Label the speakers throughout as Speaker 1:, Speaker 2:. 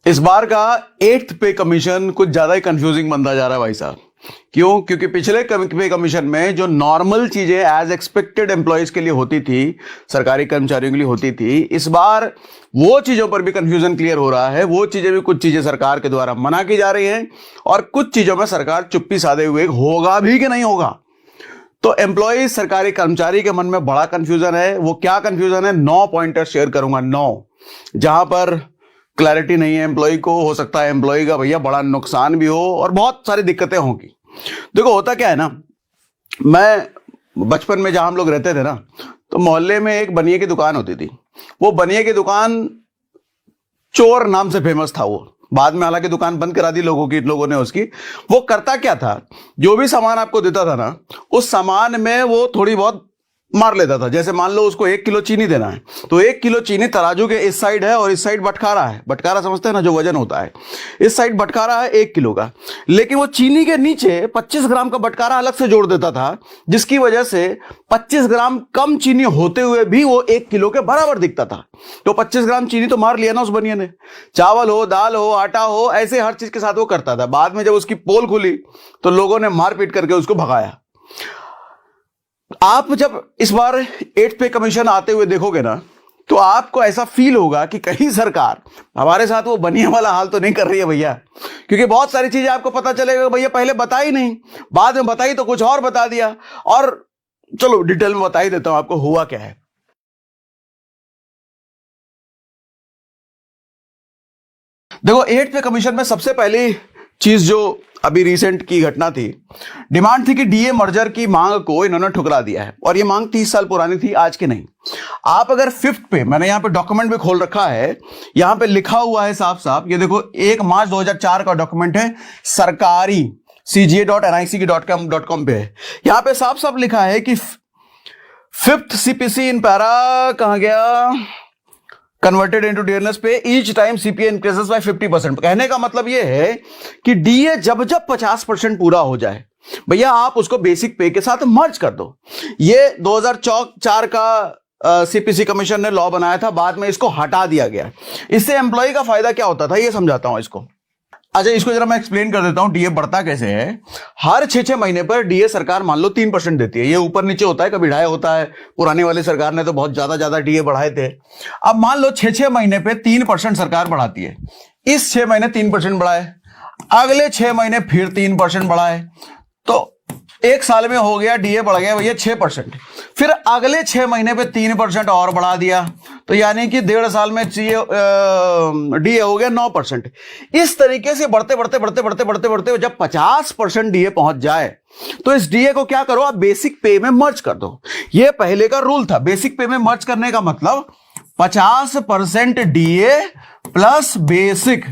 Speaker 1: इस बार का 8th पे कमीशन कुछ ज्यादा ही कंफ्यूजिंग बनता जा रहा है भाई साहब। क्यों? क्योंकि पिछले पे कमीशन में जो नॉर्मल चीजें एज एक्सपेक्टेड एम्प्लॉयज के लिए होती थी, सरकारी कर्मचारियों के लिए होती थी, इस बार वो चीजों पर भी कंफ्यूजन क्लियर हो रहा है। वो चीजें भी, कुछ चीजें सरकार के द्वारा मना की जा रही हैं और कुछ चीजों में सरकार चुप्पी साधे हुए होगा भी कि नहीं होगा। तो एम्प्लॉय, सरकारी कर्मचारी के मन में बड़ा कंफ्यूजन है। वो क्या कंफ्यूजन है? 9 पॉइंटर शेयर करूंगा, 9 जहां पर क्लैरिटी नहीं है एम्प्लॉय को। हो सकता है एम्प्लॉय का भैया बड़ा नुकसान भी हो और बहुत सारी दिक्कतें होंगी। देखो होता क्या है ना, मैं बचपन में जहां हम लोग रहते थे ना, तो मोहल्ले में एक बनिए की दुकान होती थी। वो बनिए की दुकान चोर नाम से फेमस था। वो बाद में हालांकि दुकान बंद करा दी लोगों ने उसकी। वो करता क्या था, जो भी सामान आपको देता था ना, उस सामान में वो थोड़ी बहुत मार लेता था। जैसे मान लो उसको 1 किलो चीनी देना है, तो 1 किलो चीनी तराजू के इस साइड है और इस साइड बटखारा है। बटखारा समझते हैं ना, जो वजन होता है। इस साइड बटखारा है 1 किलो का, लेकिन वो चीनी के नीचे 25 ग्राम का बटखारा अलग से जोड़ देता था, जिसकी वजह से 25 ग्राम कम चीनी होते हुए भी वो 1 किलो के बराबर दिखता था। तो 25 ग्राम चीनी तो मार लिया ना उस बनिए ने। चावल हो, दाल हो, आटा हो, ऐसे हर चीज के साथ वो करता था। बाद में जब उसकी पोल खुली तो लोगों ने मार पीट करके उसको भगाया। आप जब इस बार 8th पे कमीशन आते हुए देखोगे ना, तो आपको ऐसा फील होगा कि कहीं सरकार हमारे साथ वो बनिए वाला हाल तो नहीं कर रही है भैया। क्योंकि बहुत सारी चीजें आपको पता चलेगा भैया पहले बताई नहीं, बाद में बताई तो कुछ और बता दिया। और चलो डिटेल में बता ही देता हूं आपको हुआ क्या है। देखो 8th पे कमीशन में सबसे पहली चीज जो अभी रिसेंट की घटना थी, डिमांड थी कि डीए मर्जर की मांग को इन्होंने ठुकरा दिया है। और ये मांग 30 साल पुरानी थी, आज की नहीं। आप अगर 5th पे, मैंने यहां पे डॉक्यूमेंट भी खोल रखा है, यहां पे लिखा हुआ है साफ साफ, ये देखो 1 मार्च 2004 का डॉक्यूमेंट है, सरकारी cga.nic.com पे है। यहां पे साफ साफ लिखा है कि 5th CPC इन पैरा कहां गया, कन्वर्टेड इनटू डीएनएस पे each time CPA increases by 50%। कहने का मतलब यह है कि डीए जब जब 50% पूरा हो जाए भैया, आप उसको बेसिक पे के साथ मर्ज कर दो। ये 2004 का सीपीसी कमीशन ने लॉ बनाया था, बाद में इसको हटा दिया गया। इससे एम्प्लॉय का फायदा क्या होता था, ये समझाता हूं इसको। अच्छा, इसको जरा मैं एक्सप्लेन कर देता हूं डीए बढ़ता कैसे है। हर 6-6 महीने पर डीए सरकार मान लो 3% देती है। ये ऊपर नीचे होता है, कभी ढाई होता है। पुरानी वाली सरकार ने तो बहुत ज्यादा डीए बढ़ाए थे। अब मान लो 6-6 महीने पे 3% सरकार बढ़ाती है। इस 6 महीने 3% बढ़ाए, अगले 6 महीने फिर 3% बढ़ाए, तो 1 साल में हो गया डीए बढ़ गया भैया 6%। फिर अगले 6 महीने पे 3% और बढ़ा दिया, तो यानी कि 1.5 साल में डीए हो गया 9%। इस तरीके से बढ़ते बढ़ते जब 50% डीए पहुंच जाए, तो इस डीए को क्या करो, आप बेसिक पे में मर्ज कर दो। ये पहले का रूल था। बेसिक पे में मर्ज करने का मतलब 50% डीए प्लस बेसिक।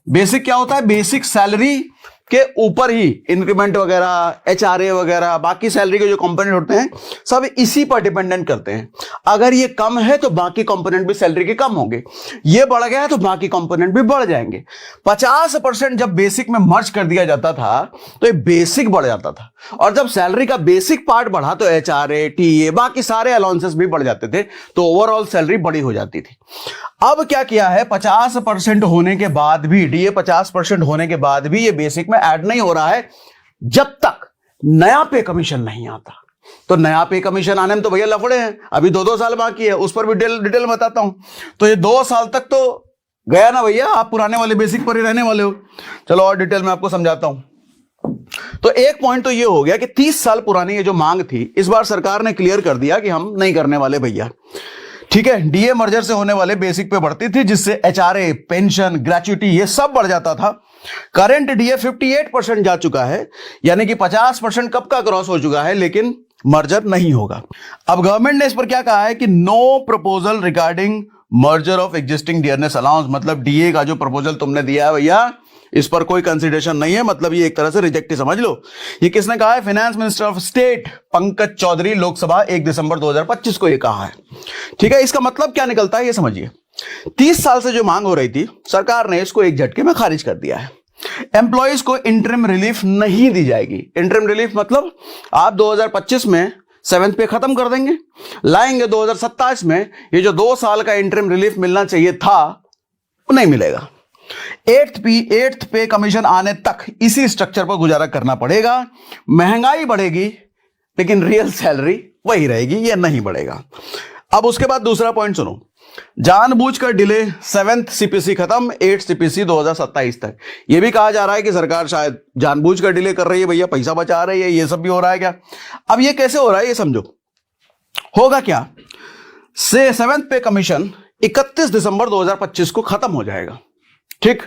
Speaker 1: बेसिक क्या होता है? बेसिक सैलरी के ऊपर ही इंक्रीमेंट वगैरह, एचआरए वगैरह, बाकी सैलरी के जो कंपोनेंट होते हैं सब इसी पर डिपेंडेंट करते हैं। अगर ये कम है तो बाकी कंपोनेंट भी सैलरी के कम होंगे। ये बढ़ गया तो बाकी कंपोनेंट भी बढ़ जाएंगे। 50% जब बेसिक में मर्ज कर दिया जाता था तो ये बेसिक बढ़ जाता था, और जब सैलरी का बेसिक पार्ट बढ़ा तो एचआरए, टीए, बाकी सारे अलाउंसेस भी बढ़ जाते थे, तो ओवरऑल सैलरी बड़ी हो जाती थी। अब क्या किया है, 50% होने के बाद भी, डीए 50% होने के बाद भी ये बेसिक में ऐड नहीं हो रहा है जब तक नया पे कमीशन नहीं आता। तो नया पे कमीशन आने में तो भैया लफड़े हैं, अभी 2-2 साल बाकी है, उस पर भी डिटेल बताता हूं। तो ये 2 साल तक तो गया ना भैया, आप पुराने वाले बेसिक पर ही रहने वाले हो। चलो और डिटेल में आपको समझाता हूं। तो एक पॉइंट तो ये हो गया कि 30 साल पुरानी ये जो मांग थी, इस बार सरकार ने क्लियर कर दिया कि हम नहीं करने वाले भैया। ठीक है, डीए मर्जर से होने वाले बेसिक पे बढ़ती थी, जिससे एचआरए, पेंशन, ग्रेच्युटी ये सब बढ़ जाता था। करंट डीए 58% जा चुका है, यानी कि 50% कब का क्रॉस हो चुका है, लेकिन मर्जर नहीं होगा। अब गवर्नमेंट ने इस पर क्या कहा है कि no proposal regarding merger of existing DNS allowance. मतलब डीए का जो प्रपोजल तुमने दिया है भैया, इस पर कोई कंसिडरेशन नहीं है, मतलब ये एक तरह से रिजेक्ट ही समझ लो। ये किसने कहा है? Finance minister of state Pankaj Chaudhary, Lok Sabha 1 दिसंबर 2025 को ये कहा है। ठीक है, इसका मतलब क्या निकलता है ये समझिए। 30 साल से जो मांग हो रही थी, सरकार ने इसको एक झटके में खारिज कर दिया है। एम्प्लॉयज को इंटरिम रिलीफ नहीं दी जाएगी। इंटरिम रिलीफ मतलब आप 2025 में 7th पे खत्म कर देंगे, लाएंगे 2027 में, ये जो 2 साल का इंटरिम रिलीफ मिलना चाहिए था वो नहीं मिलेगा। एट्थ पे कमीशन आने तक इसी स्ट्रक्चर पर गुजारा करना पड़ेगा। महंगाई बढ़ेगी लेकिन रियल सैलरी वही रहेगी, ये नहीं बढ़ेगा। अब उसके बाद दूसरा पॉइंट सुनो, जानबूझकर डिले 7th सीपीसी खत्म 8th सीपीसी 2027 तक। यह भी कहा जा रहा है कि सरकार शायद जानबूझकर डिले कर रही है, भैया पैसा बचा रही है, ये सब भी हो रहा है क्या? अब ये कैसे हो रहा है ये समझो। होगा क्या, से 7th पे कमीशन 31 दिसंबर 2025 को खत्म हो जाएगा, ठीक?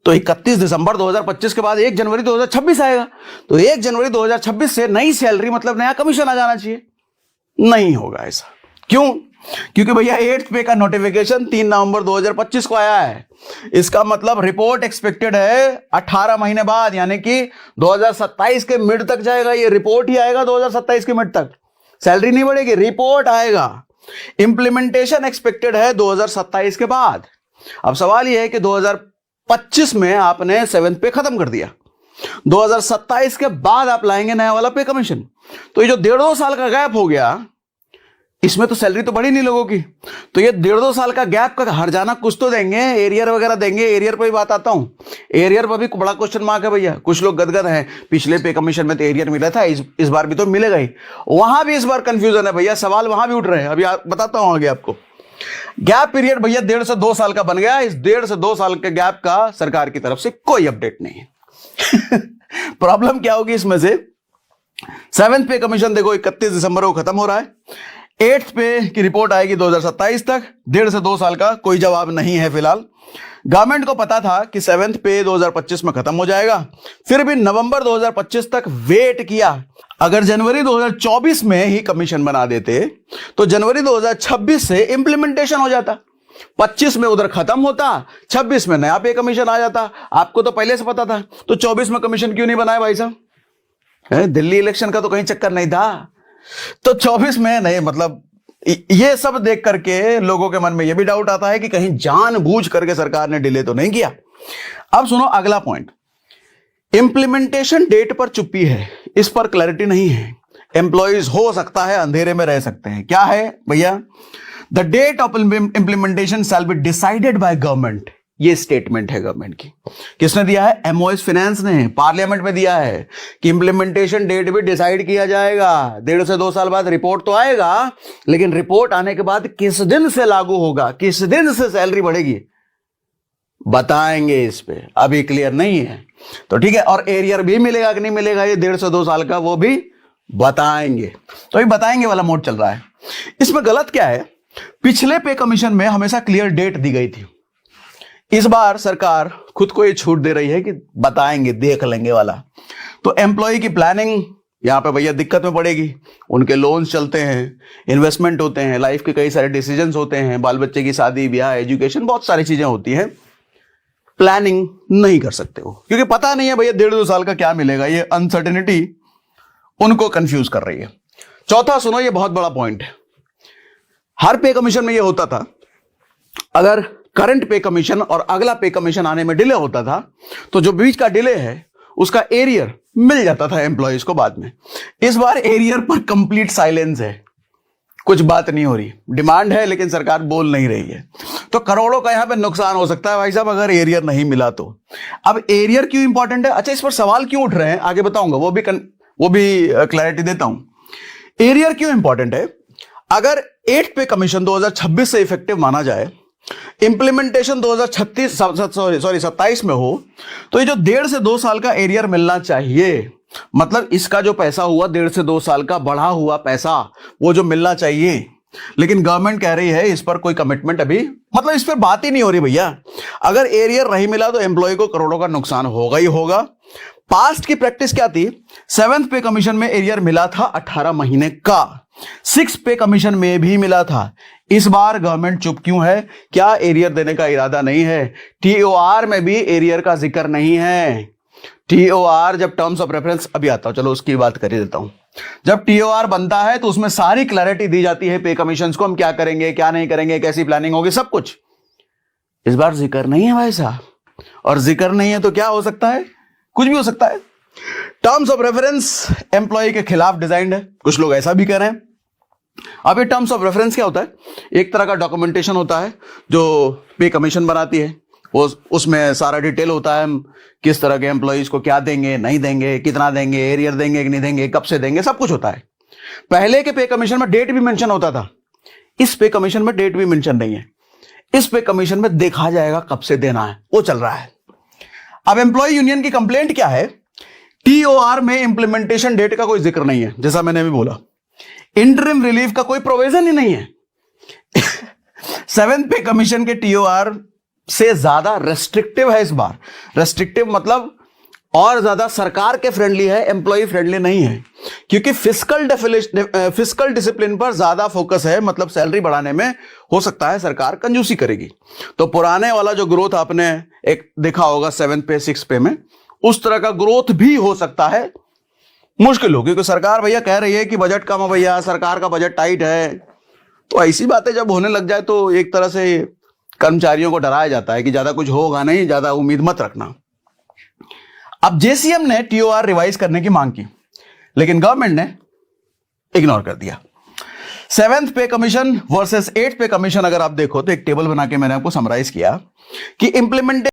Speaker 1: तो 31 दिसंबर 2025 के बाद 1 जनवरी 2026 आएगा, तो 1 जनवरी 2026 से नई सैलरी मतलब नया कमीशन आ जाना चाहिए। नहीं होगा ऐसा। क्यों? क्योंकि भैया 8th पे का नोटिफिकेशन 3 नवंबर 2025 को आया है। इसका मतलब रिपोर्ट एक्सपेक्टेड है 18 महीने बाद, यानी कि 2027 के मिड तक जाएगा। ये रिपोर्ट ही आएगा 2027 के मिड तक, सैलरी नहीं बढ़ेगी, रिपोर्ट आएगा। इंप्लीमेंटेशन एक्सपेक्टेड है 2027 के बाद। अब सवाल यह है कि 2025 में आपने 7th पे खत्म कर दिया, 2027 के बाद आप लाएंगे नया वाला पे कमीशन, तो ये जो 1.5-2 साल का गैप हो गया, इसमें तो सैलरी तो बढ़ी नहीं लोगों की। तो ये 1.5-2 साल का गैप का हर जाना कुछ तो देंगे, एरियर वगैरह देंगे। एरियर पर भी बात आता हूं, एरियर पर भी बड़ा क्वेश्चन मार्क है भैया। कुछ लोग गदगद हैं, पिछले पे कमीशन में तो एरियर मिला था, इस बार भी तो मिलेगा ही। वहां भी इस बार कंफ्यूजन है भैया, सवाल वहां भी उठ रहे हैं। अभी बताता हूं आगे आपको। गैप पीरियड भैया 1.5 से 2 साल का बन गया। इस 1.5 से 2 साल के गैप का सरकार की तरफ से कोई अपडेट नहीं है। प्रॉब्लम क्या होगी इसमें से? 7th पे कमीशन देखो 31 दिसंबर को खत्म हो रहा है, 8th पे की रिपोर्ट आएगी 2027 तक। 1.5 से 2 साल का कोई जवाब नहीं है फिलहाल। गवर्नमेंट को पता था कि 7th पे 2025 में खत्म हो जाएगा, फिर भी नवंबर 2025 तक वेट किया। अगर जनवरी 2024 में ही कमीशन बना देते तो जनवरी 2026 से इंप्लीमेंटेशन हो जाता, 25 में उधर खत्म होता, 26 में नया पे कमीशन आ जाता। आपको तो पहले से पता था, तो 24 में कमीशन क्यों नहीं बनाया भाई साहब? दिल्ली इलेक्शन का तो कहीं चक्कर नहीं था, तो 24 में नहीं। मतलब ये सब देख करके लोगों के मन में यह भी डाउट आता है कि कहीं जानबूझ करके सरकार ने डिले तो नहीं किया। अब सुनो अगला पॉइंट, इंप्लीमेंटेशन डेट पर चुप्पी है, इस पर क्लैरिटी नहीं है। एम्प्लॉइज हो सकता है अंधेरे में रह सकते हैं। क्या है भैया? The date of implementation shall be decided by government. ये स्टेटमेंट है गवर्नमेंट की। किसने दिया है? एमओएस फाइनेंस ने पार्लियामेंट में दिया है कि इंप्लीमेंटेशन डेट भी डिसाइड किया जाएगा। 1.5 से 2 साल बाद रिपोर्ट तो आएगा, लेकिन रिपोर्ट आने के बाद किस दिन से लागू होगा, किस दिन से सैलरी बढ़ेगी, बताएंगे। इस पे अभी क्लियर नहीं है, तो ठीक है। और एरियर भी मिलेगा कि नहीं मिलेगा ये 1.5 से 2 साल का, वो भी बताएंगे। तो ये बताएंगे वाला मोड चल रहा है। इसमें गलत क्या है? पिछले पे कमीशन में हमेशा क्लियर डेट दी गई थी, इस बार सरकार खुद को ये छूट दे रही है कि बताएंगे, देख लेंगे वाला। तो एम्प्लॉय की प्लानिंग यहां पे भैया दिक्कत में पड़ेगी। उनके लोन्स चलते हैं, इन्वेस्टमेंट होते हैं, लाइफ के कई सारे डिसीजंस होते हैं, बाल बच्चे की शादी ब्याह, एजुकेशन, बहुत सारी चीजें होती हैं। प्लानिंग नहीं कर सकते हो क्योंकि पता नहीं है भैया 1.5-2 साल का क्या मिलेगा। ये अनसर्टेनिटी उनको कंफ्यूज कर रही है। चौथा सुनो, ये बहुत बड़ा पॉइंट है। हर पे कमीशन में ये होता था, अगर करंट पे कमीशन और अगला पे कमीशन आने में डिले होता था तो जो बीच का डिले है उसका एरियर मिल जाता था एम्प्लॉयज को बाद में। इस बार एरियर पर कंप्लीट साइलेंस है, कुछ बात नहीं हो रही। डिमांड है लेकिन सरकार बोल नहीं रही है, तो करोड़ों का यहां पे नुकसान हो सकता है भाई साहब अगर एरियर नहीं मिला तो। अब एरियर क्यों इंपॉर्टेंट है? अच्छा, इस पर सवाल क्यों उठ रहे हैं आगे बताऊंगा, वो भी क्लैरिटी देता हूं। एरियर क्यों इंपॉर्टेंट है? अगर 8th पे कमीशन 2026 से इफेक्टिव माना जाए, इंप्लीमेंटेशन 2027 में हो, तो ये जो 1.5 से 2 साल का एरियर मिलना चाहिए, मतलब इसका जो पैसा हुआ 1.5 से 2 साल का बढ़ा हुआ पैसा, वो जो मिलना चाहिए। लेकिन गवर्नमेंट कह रही है इस पर कोई कमिटमेंट अभी, मतलब इस पर बात ही नहीं हो रही भैया। अगर एरियर नहीं मिला तो एम्प्लॉय को करोड़ों का नुकसान होगा ही होगा। पास्ट की प्रैक्टिस क्या थी? 7th पे कमीशन में एरियर मिला था 18 महीने का, 6th पे कमीशन में भी मिला था। इस बार गवर्नमेंट चुप क्यों है? क्या एरियर देने का इरादा नहीं है? टीओआर में भी एरियर का जिक्र नहीं है। टीओआर जब टर्म्स ऑफ रेफरेंस, अभी आता हूं, चलो उसकी बात कर ही देता हूं। जब टीओआर बनता है तो उसमें सारी क्लैरिटी दी जाती है पे कमीशंस को, हम क्या करेंगे क्या नहीं करेंगे, कैसी प्लानिंग होगी, सब कुछ। इस बार जिक्र नहीं है भाई साहब, और जिक्र नहीं है तो क्या हो सकता है? कुछ भी हो सकता है। टर्म्स ऑफ रेफरेंस एम्प्लॉय के खिलाफ डिजाइंड है, कुछ लोग ऐसा भी कह रहे हैं। अब ये टर्म्स ऑफ रेफरेंस क्या होता है? एक तरह का डॉक्यूमेंटेशन होता है जो पे कमीशन बनाती है। वो उसमें सारा डिटेल होता है, किस तरह के एम्प्लॉइज को क्या देंगे, नहीं देंगे, कितना देंगे, एरियर देंगे कि नहीं देंगे, कब से देंगे, सब कुछ होता है। पहले के पे कमीशन में डेट भी मेंशन होता था, इस पे कमीशन में डेट भी मेंशन नहीं है। इस पे कमीशन में देखा जाएगा कब से देना है, वो चल रहा है। अब एम्प्लॉय यूनियन की कंप्लेंट क्या है, टीओआर में इंप्लीमेंटेशन डेट का कोई जिक्र नहीं है, जैसा मैंने अभी बोला। इंटरिम रिलीफ का कोई प्रोविजन ही नहीं है। 7th पे कमीशन के टीओआर से ज्यादा रेस्ट्रिक्टिव है इस बार। रेस्ट्रिक्टिव मतलब और ज्यादा सरकार के फ्रेंडली है, एम्प्लॉय फ्रेंडली नहीं है, क्योंकि फिस्कल डिसिप्लिन पर ज्यादा फोकस है। मतलब सैलरी बढ़ाने में हो सकता है सरकार कंजूसी करेगी। तो पुराने वाला जो ग्रोथ आपने एक देखा होगा 7th पे 6th पे में, उस तरह का ग्रोथ भी हो सकता है, मुश्किल हो, क्योंकि सरकार भैया कह रही है कि बजट कम है भैया, सरकार का बजट टाइट है। तो ऐसी बातें जब होने लग जाए तो एक तरह से कर्मचारियों को डराया जाता है कि ज्यादा कुछ होगा नहीं, ज्यादा उम्मीद मत रखना। अब जेसीएम ने टीओआर रिवाइज करने की मांग की, लेकिन गवर्नमेंट ने इग्नोर कर दिया। 7th पे कमीशन वर्सेस 8th पे कमीशन अगर आप देखो तो एक टेबल बना के मैंने आपको समराइज किया कि इंप्लीमेंटेशन